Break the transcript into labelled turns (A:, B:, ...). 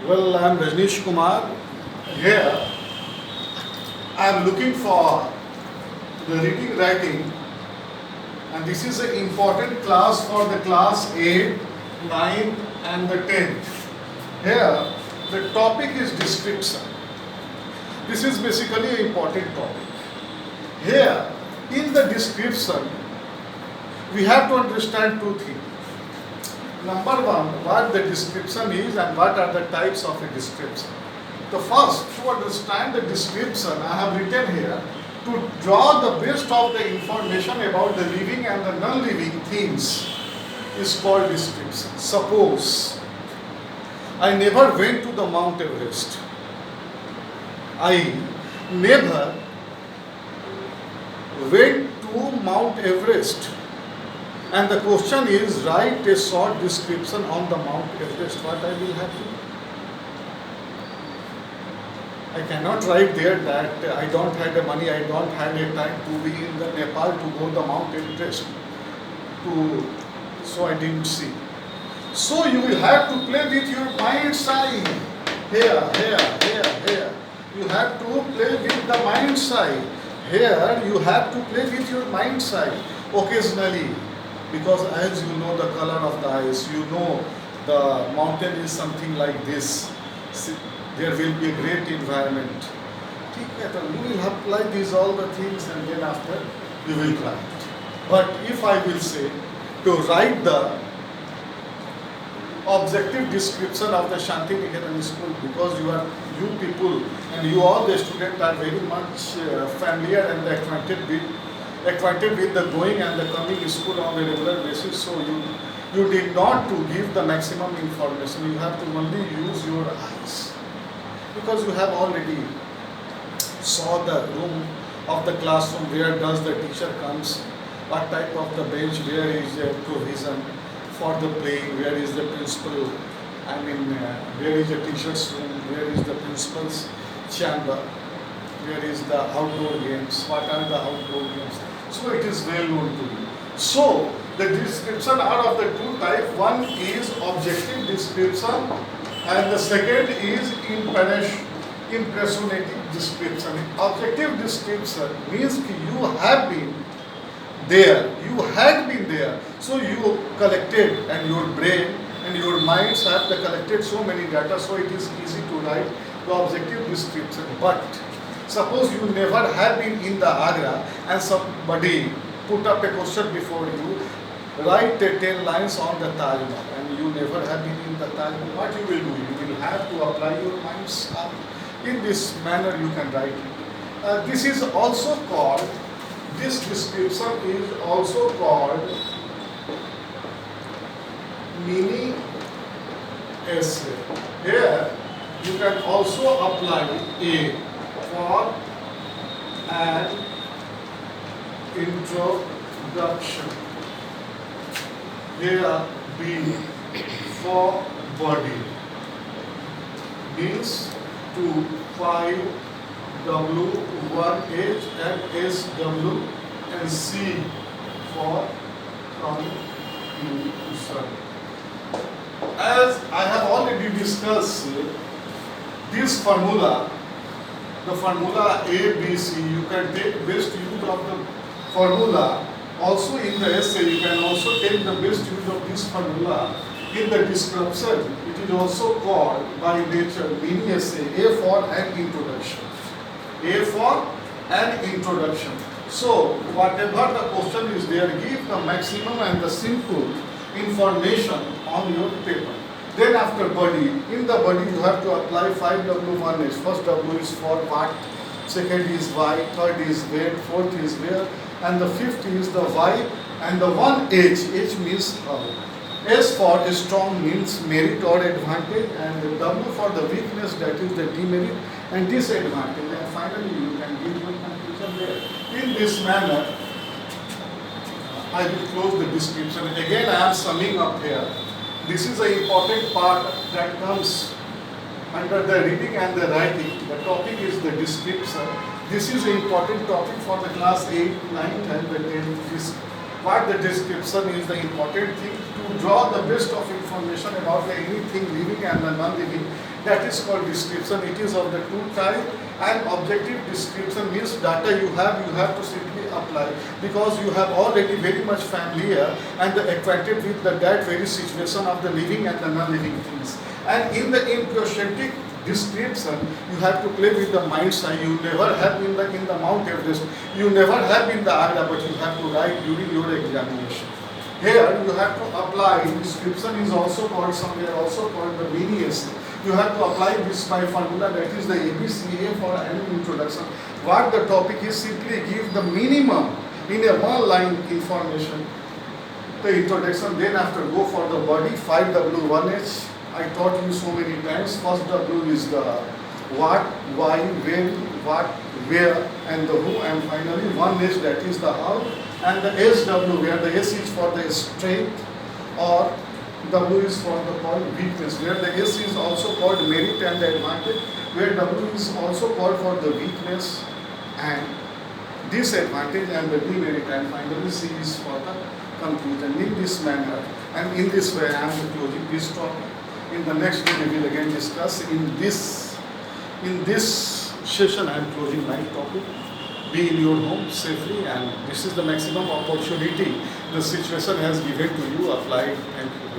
A: Well, I am Rajnish Kumar. Here, I am looking for the reading writing, and this is an important class for the class 8, 9, and the 10th. Here, the topic is description. This is basically an important topic. Here, in the description, we have to understand two things. Number one, what the description is and what are the types of a description. The first, to understand the description, I have written here, to draw the best of the information about the living and the non-living things is called description. Suppose, I never went to the Mount Everest. I never went to Mount Everest. And the question is, write a short description on the Mount Everest. What I will have to do? I cannot write there that I don't have the money, I don't have the time to be in the Nepal to go the Mount Everest. So I didn't see. So you will have to play with your mind's eye. Here. You have to play with the mind's eye. Here you have to play with your mind's eye occasionally. Because as you know the color of the eyes, you know the mountain is something like this. There will be a great environment. You will apply these all the things and then after you will try it. But if I will say to write the objective description of the Shanti Niketan school, because you people and you all the students are very much familiar and acquainted with the going and the coming school on a regular basis, so you did not to give the maximum information. You have to only use your eyes, because you have already saw the room of the classroom, where does the teacher comes, what type of the bench, where is the provision for the playing, where is the principal, where is the teacher's room, where is the principal's chamber, where is the outdoor games, what are the outdoor games. So it is well known to you. So the description are of the two types. One is objective description and the second is impressionative description. Objective description means you have been there, you had been there. So you collected and your brain and your minds have collected so many data, so it is easy to write the objective description. But suppose you never have been in the Agra and somebody put up a question before you, write 10 lines on the Taj Mahal, and you never have been in the Taj Mahal. What you will do? You will have to apply your minds up. In this manner you can write it. This description is also called mini essay. Here you can also apply A for an introduction. Here B for body means 2, 5, W, 1H and SW and C for conclusion. As I have already discussed this formula, the formula A, B, C, you can take best use of the formula. Also in the essay, you can also take the best use of this formula in the description. It is also called by nature mini essay, A for an introduction. A for an introduction. So whatever the question is there, give the maximum and the simple information on your paper. Then after body, in the body you have to apply 5W1H. First W is for what, second is why, third is when, fourth is where, and the fifth is the why, and the 1H, H means how. S for strong means merit or advantage, and the W for the weakness, that is the demerit and disadvantage, and finally you can give your conclusion there. In this manner, I will close the description. Again I am summing up here. This is an important part that comes under the reading and the writing. The topic is the description. This is an important topic for the class 8, 9, and the 10th. What the description is the important thing, to draw the best of information about anything living and the non-living, That is called description. It is of the two type, and objective description means data you have to simply apply, because you have already very much familiar and acquainted with that very situation of the living and the non-living things. And in the impriocetic description, you have to play with the mind's eye. You never have in the Mount Everest, you never have in the Agra, but you have to write during your examination. Here you have to apply. Description is also called somewhere also called the mini essay. You have to apply this by formula, that is the ABCA for an introduction. What the topic is, simply give the minimum in a one line information, the introduction. Then after go for the body, 5W 1H. I taught you so many times. First W is the what, why, when, what, where, and the who, and finally 1H, that is the how, and the SW, where the S is for the strength, or W is for the called weakness, where the S is also called merit and the advantage, where W is also called for the weakness and disadvantage, and the demerit, and finally C is for the conclusion. In this manner and in this way I am closing this topic. In the next day we will again discuss. In this session I am closing my topic. Be in your home safely, and this is the maximum opportunity the situation has given to you. Apply. Thank you.